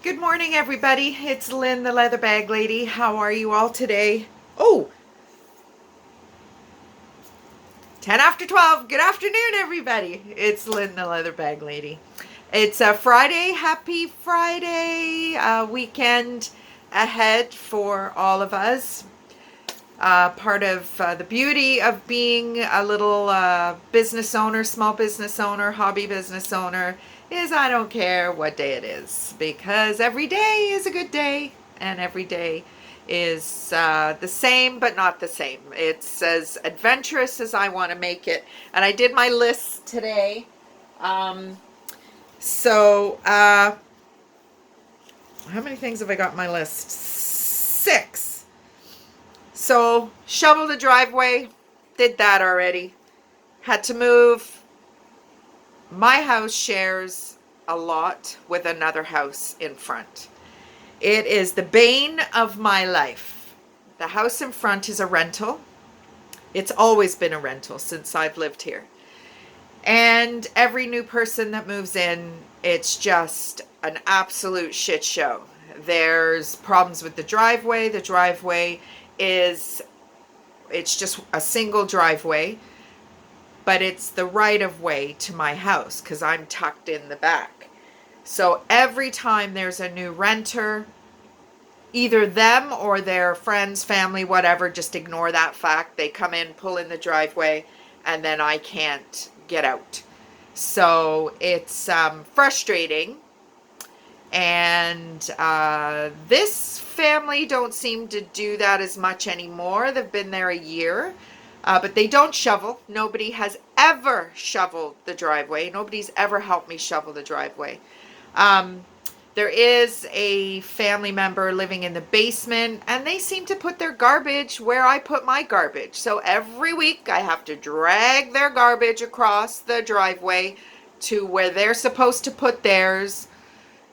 Good morning, everybody. It's Lynn, the leather bag lady. How are you all today? Oh, 10 after 12. Good afternoon, everybody. It's Lynn, the leather bag lady. It's a Friday. Happy Friday. Weekend ahead for all of us. Part of the beauty of being a little business owner, small business owner, hobby business owner is I don't care what day it is, because every day is a good day and every day is the same but not the same. It's as adventurous as I want to make it. And I did my list today. Um, so, how many things have I got on my list? 6. So, shovel the driveway, did that already. Had to move. My house shares a lot with another house in front. It is the bane of my life. The house in front is a rental. It's always been a rental since I've lived here. And every new person that moves in, it's just an absolute shit show. There's problems with the driveway. The driveway is it's just a single driveway, but it's the right of way to my house because I'm tucked in the back. So every time there's a new renter, either them or their friends, family, whatever, just ignore that fact. They come in, pull in the driveway, and then I can't get out. So it's frustrating. And this family don't seem to do that as much anymore. They've been there a year, but they don't shovel. Nobody has ever shoveled the driveway. Nobody's ever helped me shovel the driveway. There is a family member living in the basement, and they seem to put their garbage where I put my garbage. So every week I have to drag their garbage across the driveway to where they're supposed to put theirs.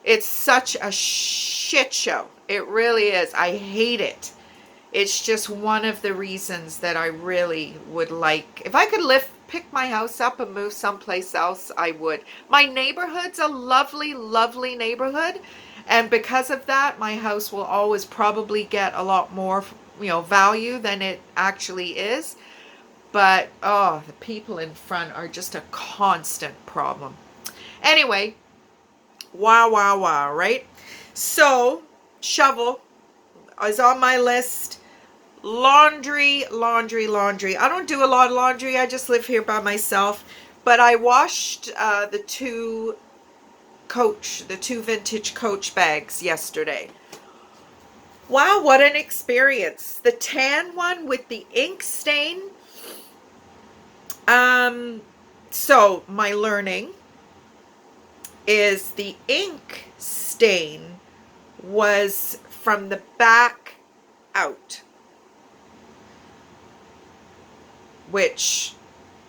It's such a shit show. It really is. I hate it. It's just one of the reasons that I really would like, if I could pick my house up and move someplace else, I would. My neighborhood's a lovely, lovely neighborhood. And because of that, my house will always probably get a lot more, value than it actually is. But, oh, the people in front are just a constant problem. Anyway, wow, wow, wow, right? So, shovel is on my list. Laundry, laundry, laundry. I don't do a lot of laundry. I just live here by myself. But I washed the two vintage Coach bags yesterday. Wow, what an experience. The tan one with the ink stain. So my learning is the ink stain was from the back out, which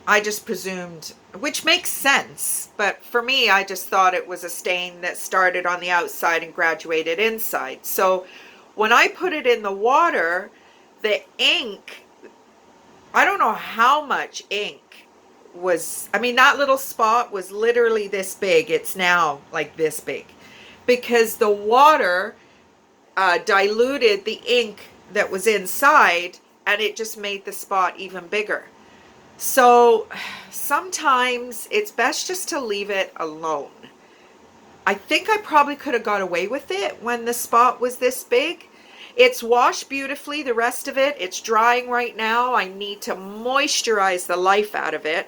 I just presumed, which makes sense, but for me, I just thought it was a stain that started on the outside and graduated inside. So when I put it in the water, the ink, I don't know how much ink was, I mean, that little spot was literally this big. It's now like this big because the water diluted the ink that was inside, and it just made the spot even bigger. So sometimes it's best just to leave it alone. I think I probably could have got away with it when the spot was this big. It's washed beautifully, the rest of it. It's drying right now. I need to moisturize the life out of it.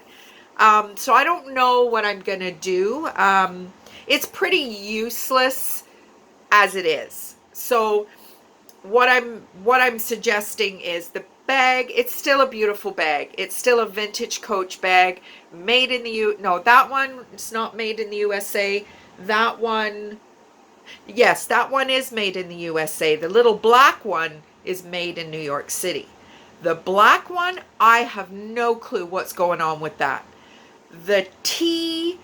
So I don't know what I'm going to do. It's pretty useless as it is. So what I'm suggesting is the bag. It's still a beautiful bag. It's still a vintage Coach bag made in the no, that one is not made in the USA. That one, yes, that one is made in the USA. The little black one is made in New York City. The black one, I have no clue what's going on with that. The tea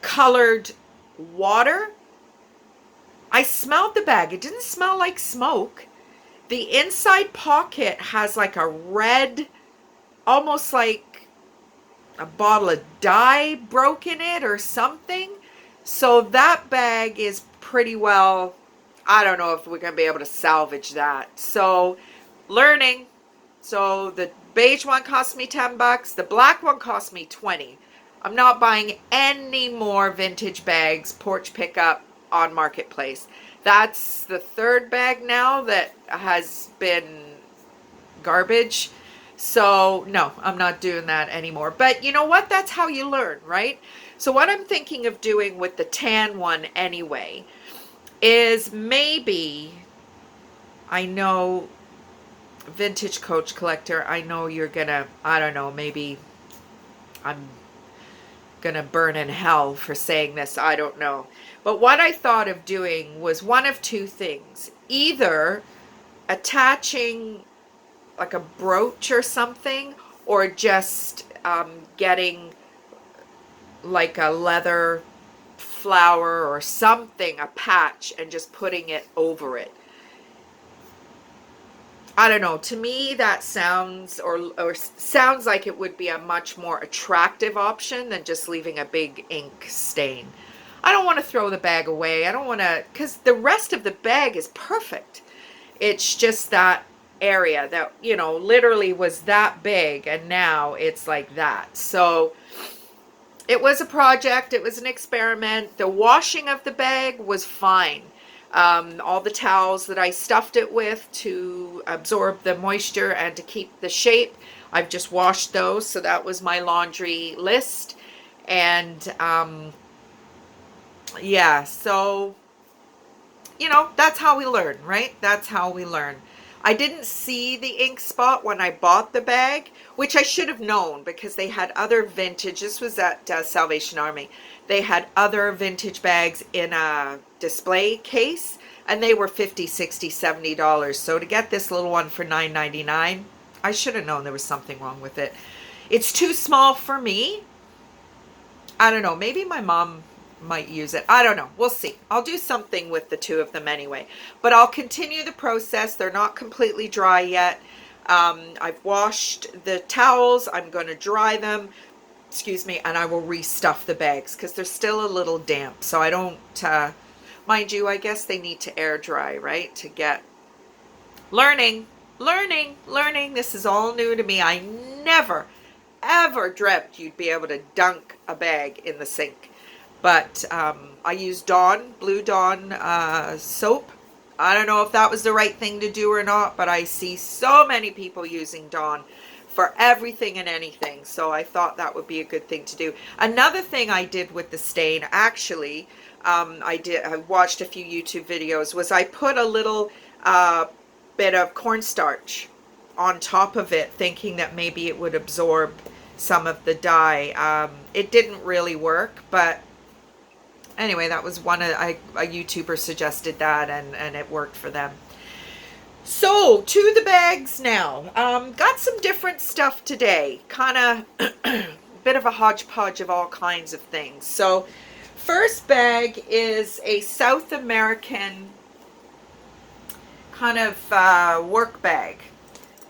colored water, I smelled the bag. It didn't smell like smoke. The inside pocket has like a red, almost like a bottle of dye broke in it or something. So that bag is pretty well, I don't know if we're going to be able to salvage that. So learning. So the beige one cost me $10. The black one cost me 20. I'm not buying any more vintage bags, porch pickup on Marketplace. That's the third bag now that has been garbage. So no, I'm not doing that anymore. But you know what? That's how you learn, right? So what I'm thinking of doing with the tan one anyway is maybe, I know, vintage coach collector, I know you're gonna, I don't know, maybe I'm gonna burn in hell for saying this, I don't know. But what I thought of doing was one of two things. Either attaching like a brooch or something, or just getting like a leather flower or something, a patch, and just putting it over it. I don't know. To me, that sounds or sounds like it would be a much more attractive option than just leaving a big ink stain. I don't want to throw the bag away. I don't want to, because the rest of the bag is perfect. It's just that area that, you know, literally was that big, and now it's like that. So it was a project. It was an experiment. The washing of the bag was fine. All the towels that I stuffed it with to absorb the moisture and to keep the shape, I've just washed those. So that was my laundry list. And yeah, so, you know, that's how we learn, right? That's how we learn. I didn't see the ink spot when I bought the bag, which I should have known because they had other vintage. This was at Salvation Army. They had other vintage bags in a display case, and they were $50, $60, $70. So to get this little one for $9.99, I should have known there was something wrong with it. It's too small for me. I don't know. Maybe my mom might use it. I don't know. We'll see. I'll do something with the two of them anyway. But I'll continue the process. They're not completely dry yet. I've washed the towels. I'm going to dry them. Excuse me. And I will restuff the bags because they're still a little damp. So I don't, mind you, I guess they need to air dry, right? To get learning. This is all new to me. I never, ever dreamt you'd be able to dunk a bag in the sink. But I used Dawn, Blue Dawn soap. I don't know if that was the right thing to do or not, but I see so many people using Dawn for everything and anything. So I thought that would be a good thing to do. Another thing I did with the stain, actually, I watched a few YouTube videos, was I put a little bit of cornstarch on top of it, thinking that maybe it would absorb some of the dye. It didn't really work, but anyway, that was one of a YouTuber suggested that, and it worked for them. So to the bags now. Got some different stuff today. Kind of a bit of a hodgepodge of all kinds of things. So first bag is a South American kind of work bag.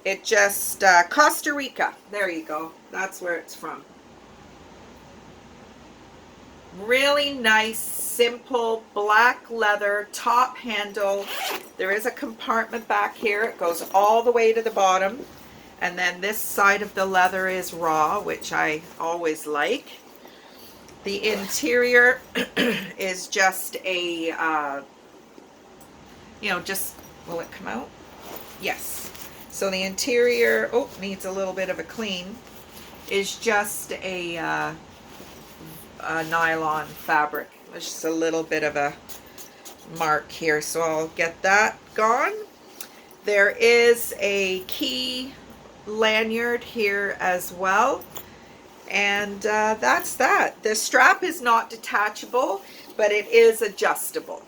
It just Costa Rica. There you go. That's where it's from. Really nice, simple black leather top handle. There is a compartment back here. It goes all the way to the bottom. And then this side of the leather is raw, which I always like. The interior is just a, you know, just, will it come out? Yes. So the interior, oh, needs a little bit of a clean, is just a nylon fabric. There's just a little bit of a mark here, so I'll get that gone. There is a key lanyard here as well, and that's that. The strap is not detachable, but it is adjustable,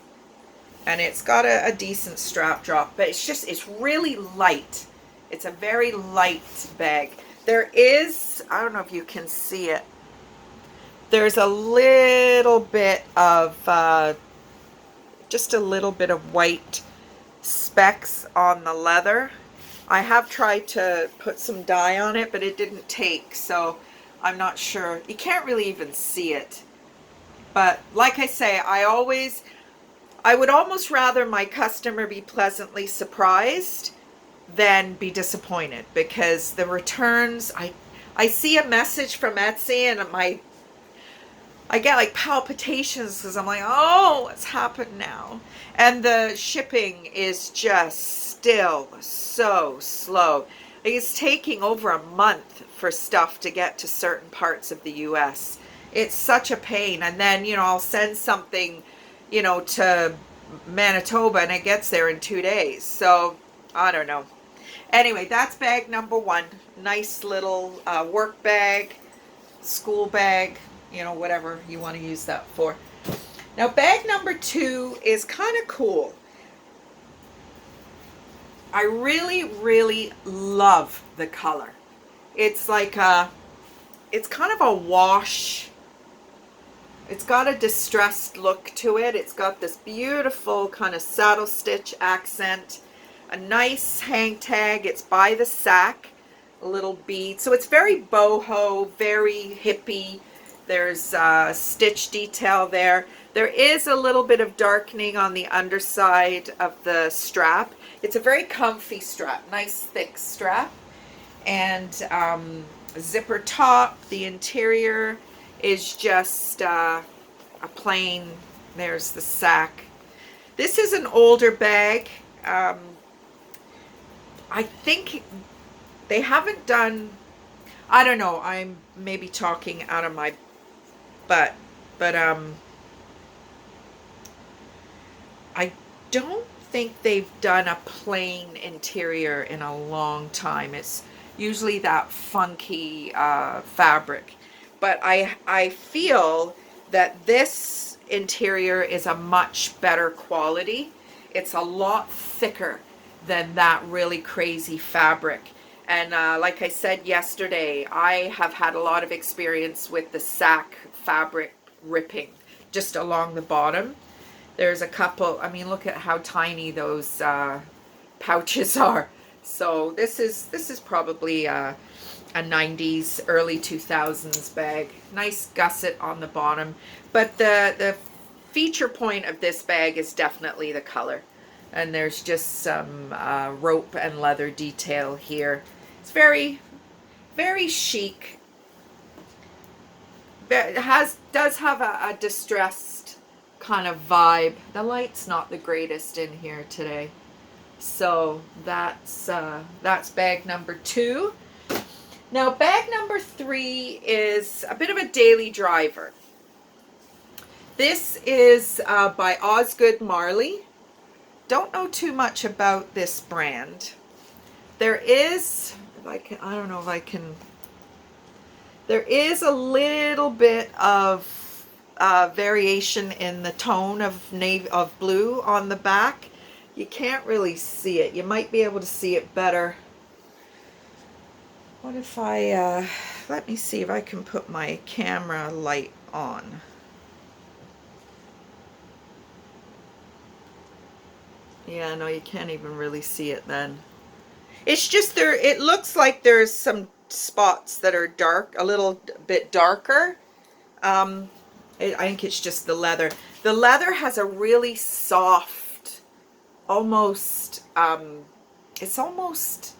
and it's got a decent strap drop, but it's really light. It's a very light bag. There is, I don't know if you can see it, there's a little bit of, just a little bit of white specks on the leather. I have tried to put some dye on it, but it didn't take, so I'm not sure. You can't really even see it. But like I say, I always, I would almost rather my customer be pleasantly surprised than be disappointed, because the returns, I see a message from Etsy and I get like palpitations because I'm like, oh, what's happened now? And the shipping is just still so slow. Like, it's taking over a month for stuff to get to certain parts of the US. It's such a pain. And then, I'll send something, to Manitoba and it gets there in 2 days. So I don't know. Anyway, that's bag number one. Nice little work bag, school bag, whatever you want to use that for. Now, bag number two is kind of cool. I really, really love the color. It's like it's kind of a wash. It's got a distressed look to it. It's got this beautiful kind of saddle stitch accent, a nice hang tag. It's by the sack, a little bead. So it's very boho, very hippie. There's stitch detail there. There is a little bit of darkening on the underside of the strap. It's a very comfy strap, nice thick strap. And zipper top. The interior is just a plain, there's the sack. This is an older bag. I think they haven't done, I don't know, I'm maybe talking out of my butt, but I don't think they've done a plain interior in a long time. It's usually that funky fabric. But I feel that this interior is a much better quality. It's a lot thicker than that really crazy fabric. And like I said yesterday, I have had a lot of experience with the sack fabric ripping just along the bottom. There's a couple, I mean, look at how tiny those pouches are. So this is probably a 90s, early 2000s bag. Nice gusset on the bottom. But the feature point of this bag is definitely the color. And there's just some rope and leather detail here. It's very, very chic. It does have a distressed kind of vibe. The light's not the greatest in here today. So that's bag number two. Now, bag number three is a bit of a daily driver. This is by Osgood Marley. Don't know too much about this brand. There is, I don't know if I can, there is a little bit of variation in the tone of blue on the back. You can't really see it. You might be able to see it better. What if I, let me see if I can put my camera light on. Yeah, no, you can't even really see it then. It's just there, it looks like there's some spots that are dark, a little bit darker. I think it's just the leather. The leather has a really soft, almost, it's almost,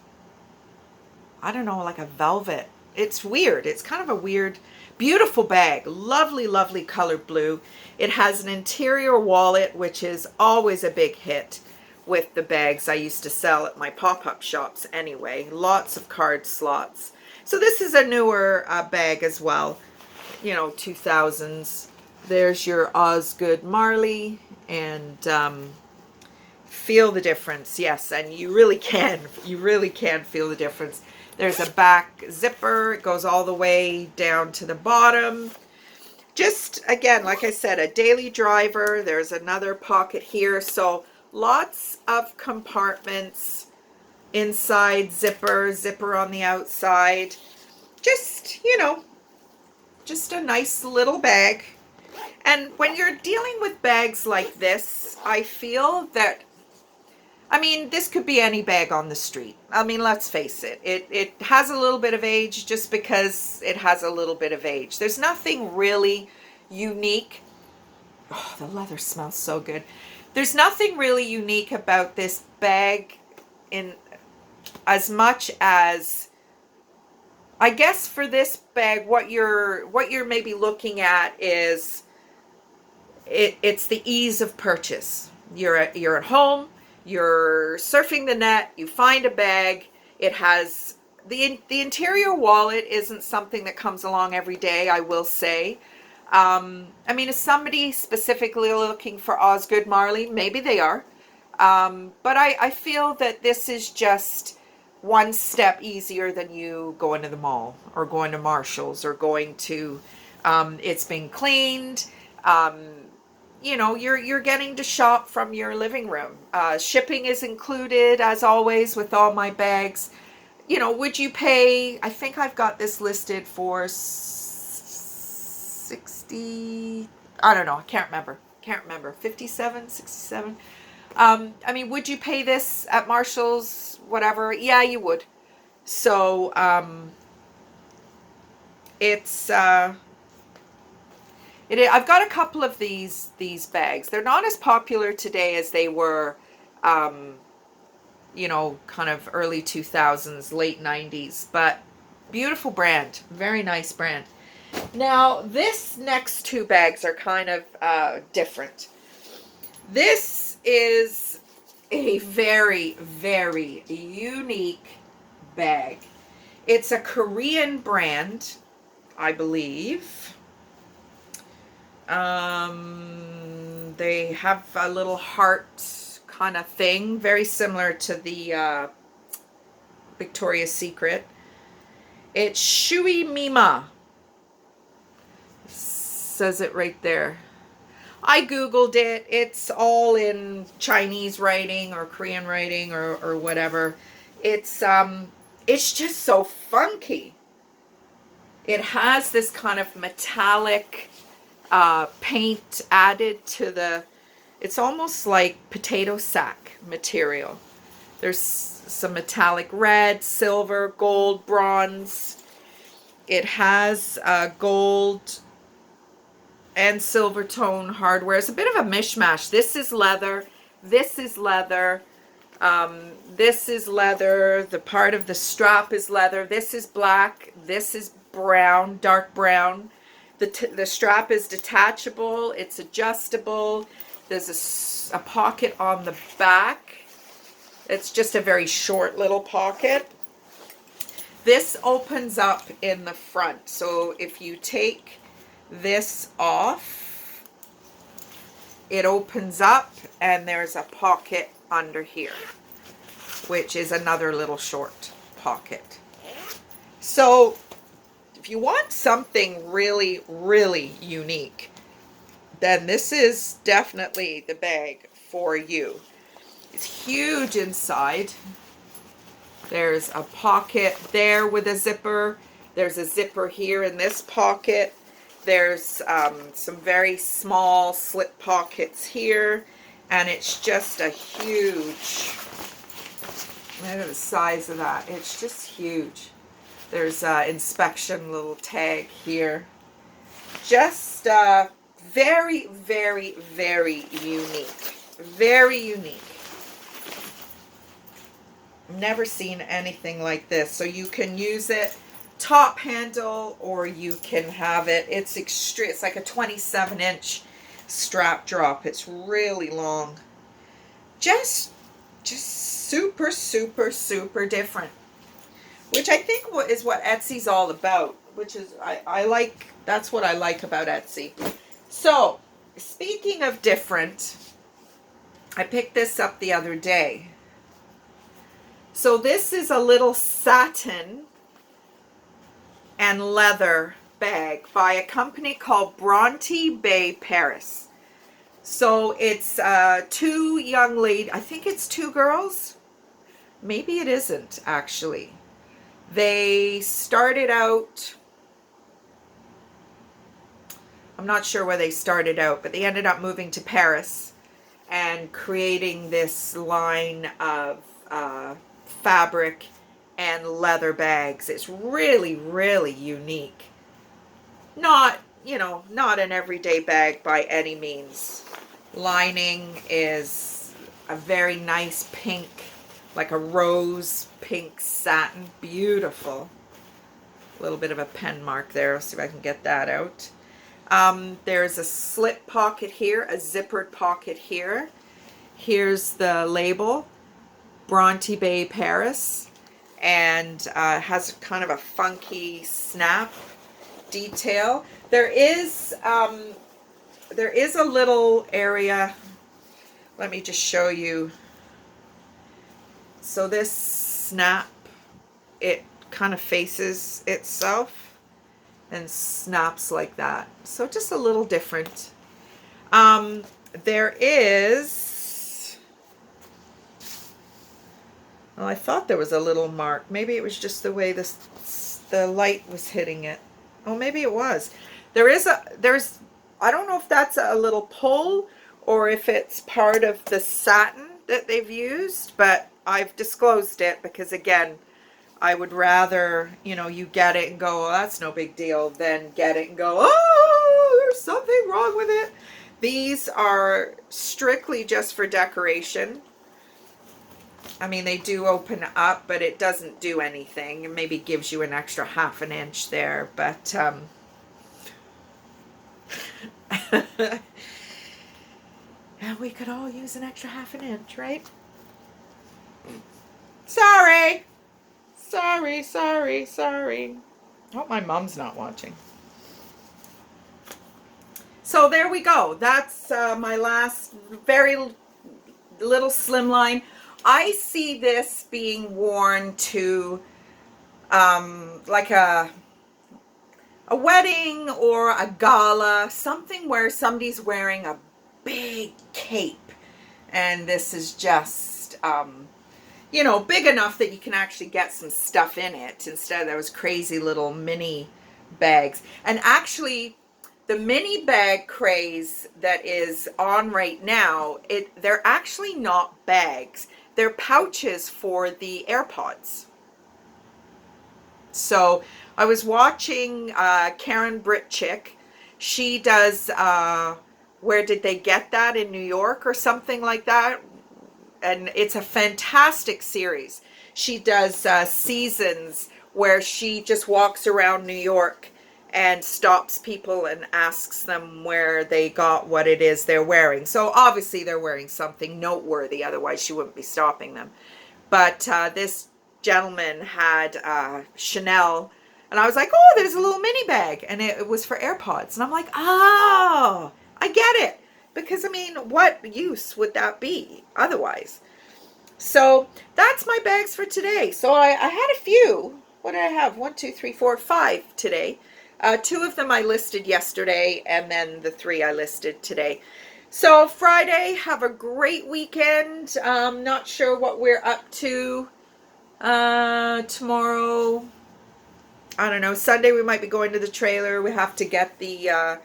I don't know, like a velvet. It's weird. It's kind of a weird, beautiful bag. Lovely, lovely colored blue. It has an interior wallet, which is always a big hit with the bags I used to sell at my pop-up shops anyway. Lots of card slots. So this is a newer bag as well. 2000s. There's your Osgood Marley, and feel the difference. Yes, and you really can feel the difference. There's a back zipper. It goes all the way down to the bottom. Just, again, like I said, a daily driver. There's another pocket here. So lots of compartments inside, zipper on the outside. Just, just a nice little bag. And when you're dealing with bags like this, I feel that, this could be any bag on the street. Let's face it. It has a little bit of age just because it has a little bit of age. There's nothing really unique Oh, the leather smells so good. There's nothing really unique about this bag in as much as, I guess for this bag, what you're maybe looking at is it's the ease of purchase. You're at home, you're surfing the net, you find a bag. It has the interior wallet isn't something that comes along every day, I will say. I mean, is somebody specifically looking for Osgood Marley? Maybe they are. But I feel that this is just one step easier than you going to the mall or going to Marshall's or going to, it's been cleaned. Um, you know, you're getting to shop from your living room. Shipping is included, as always, with all my bags. You know, would you pay, I think I've got this listed for 60, I don't know, I can't remember, 57, 67. I mean, would you pay this at Marshall's, whatever? Yeah, you would. So, it's, I've got a couple of these bags. They're not as popular today as they were, you know, kind of early 2000s, late 90s, but beautiful brand, very nice brand. Now, this next two bags are kind of different. This is a very, very unique bag. It's a Korean brand, I believe. They have a little heart kind of thing, very similar to the Victoria's Secret. It's Shui Mima. Says it right there. I googled it. It's all in Chinese writing or Korean writing or whatever. It's just so funky. It has this kind of metallic paint added to the, it's almost like potato sack material. There's some metallic red, silver, gold, bronze. It has gold and silver tone hardware. It's a bit of a mishmash. This is leather. This is leather. This is leather. The part of the strap is leather. This is black. This is brown, dark brown. The strap is detachable. It's adjustable. There's a pocket on the back. It's just a very short little pocket. This opens up in the front. So if you take this off, it opens up and there's a pocket under here, which is another little short pocket. So if you want something really, really unique, then this is definitely the bag for you. It's huge inside. There's a pocket there with a zipper. There's a zipper here in this pocket. There's some very small slip pockets here. And it's just a huge, look at the size of that. It's just huge. There's an inspection little tag here. Just very, very, very unique. Very unique. Never seen anything like this. So you can use it top handle or you can have it. It's extreme. It's like a 27-inch strap drop. It's really long. Just super, super, super different. Which I think is what Etsy's all about. Which is, I like, that's what I like about Etsy. So, speaking of different, I picked this up the other day. So this is a little satin and leather bag by a company called Bronte Bay Paris. So it's two young ladies, I think it's two girls. Maybe it isn't actually. They started out, I'm not sure where they started out, but they ended up moving to Paris and creating this line of fabric and leather bags. It's really, really unique. Not you know, not an everyday bag by any means. Lining is a very nice pink, like a rose pink satin. Beautiful. A little bit of a pen mark there. Let's see if I can get that out. There's a slip pocket here, a zippered pocket here. Here's the label, Bronte Bay, Paris, and has kind of a funky snap detail. There is a little area. Let me just show you. So this snap, it kind of faces itself and snaps like that. So just a little different. There is, well, I thought there was a little mark. Maybe it was just the way the light was hitting it. Oh, maybe it was. There's, I don't know if that's a little pull or if it's part of the satin that they've used, but I've disclosed it because, again, I would rather, you know, you get it and go, oh, that's no big deal, than get it and go, oh, there's something wrong with it. These are strictly just for decoration. I mean, they do open up, but it doesn't do anything. It maybe gives you an extra half an inch there, but and we could all use an extra half an inch, right? Sorry. Sorry. I hope my mom's not watching. So there we go. That's my last very little slimline. I see this being worn to like a wedding or a gala, something where somebody's wearing a big cape, and this is just you know, big enough that you can actually get some stuff in it instead of those crazy little mini bags. And actually, the mini bag craze that is on right now, they're actually not bags. They're pouches for the AirPods. So I was watching Karen Britchick. She does Where Did They Get That in New York or something like that. And it's a fantastic series. She does seasons where she just walks around New York and stops people and asks them where they got what it is they're wearing. So obviously they're wearing something noteworthy, otherwise she wouldn't be stopping them. But this gentleman had Chanel, and I was like, oh, there's a little mini bag, and it was for AirPods. And I'm like, oh, I get it. Because, I mean, what use would that be otherwise? So that's my bags for today. So I had a few. What did I have? 1, 2, 3, 4, 5 today. 2 of them I listed yesterday, and then the 3 I listed today. So Friday, have a great weekend. Not sure what we're up to tomorrow. I don't know. Sunday we might be going to the trailer. We have to get the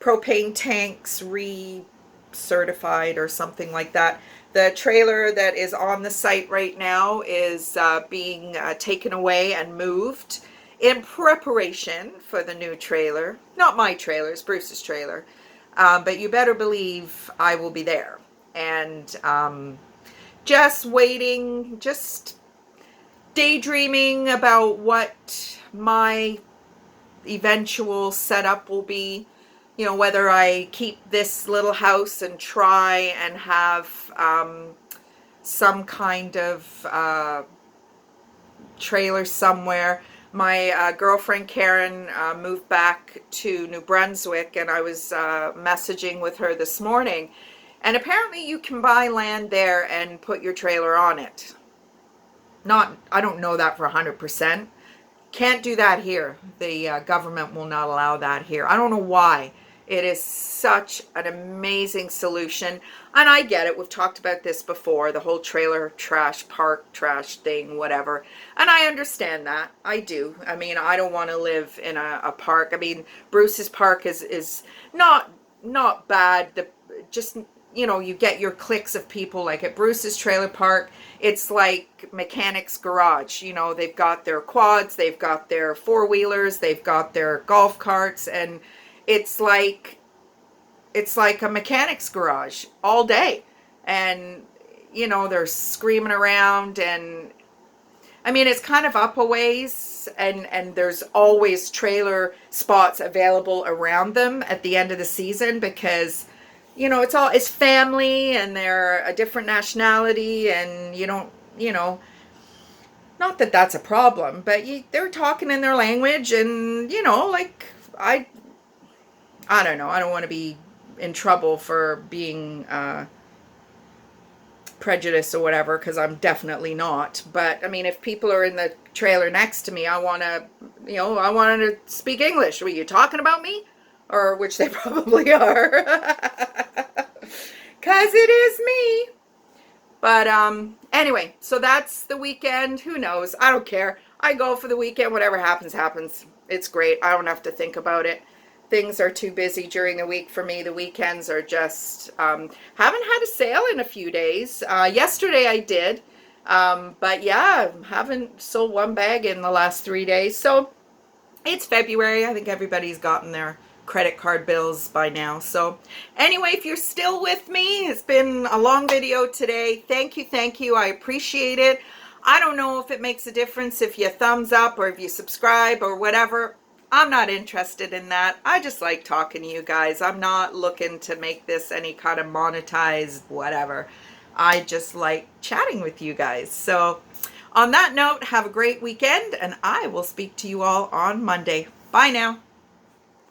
propane tanks recertified or something like that. The trailer that is on the site right now is being taken away and moved in preparation for the new trailer. Not my trailer, it's Bruce's trailer. But you better believe I will be there. And just waiting, just daydreaming about what my eventual setup will be. You know, whether I keep this little house and try and have some kind of trailer somewhere. My girlfriend Karen moved back to New Brunswick, and I was messaging with her this morning, and apparently you can buy land there and put your trailer on it. I don't know that for 100%. Can't do that here. The government will not allow that here. I don't know why. It is such an amazing solution. And I get it. We've talked about this before. The whole trailer trash, park trash thing, whatever. And I understand that. I do. I mean, I don't want to live in a park. I mean, Bruce's park is not bad. Just, you know, you get your cliques of people. Like at Bruce's trailer park, it's like Mechanic's Garage. You know, they've got their quads, they've got their four-wheelers, they've got their golf carts, and it's like a mechanic's garage all day. And, they're screaming around, and I mean, it's kind of up a ways, and there's always trailer spots available around them at the end of the season, because, it's family, and they're a different nationality, and you don't, not that that's a problem, but they're talking in their language, and, like, I don't know. I don't want to be in trouble for being prejudiced or whatever, because I'm definitely not. But I mean, if people are in the trailer next to me, I want to, I want to speak English. Were you talking about me? Or which they probably are, because it is me. But anyway, so that's the weekend. Who knows? I don't care. I go for the weekend. Whatever happens, happens. It's great. I don't have to think about it. Things are too busy during the week for me. The weekends are just, haven't had a sale in a few days. Yesterday I did, but yeah, haven't sold one bag in the last 3 days. So it's February. I think everybody's gotten their credit card bills by now. So anyway, if you're still with me, it's been a long video today. Thank you. I appreciate it. I don't know if it makes a difference if you thumbs up or if you subscribe or whatever. I'm not interested in that. I just like talking to you guys. I'm not looking to make this any kind of monetized whatever. I just like chatting with you guys. So on that note, have a great weekend, and I will speak to you all on Monday. Bye now.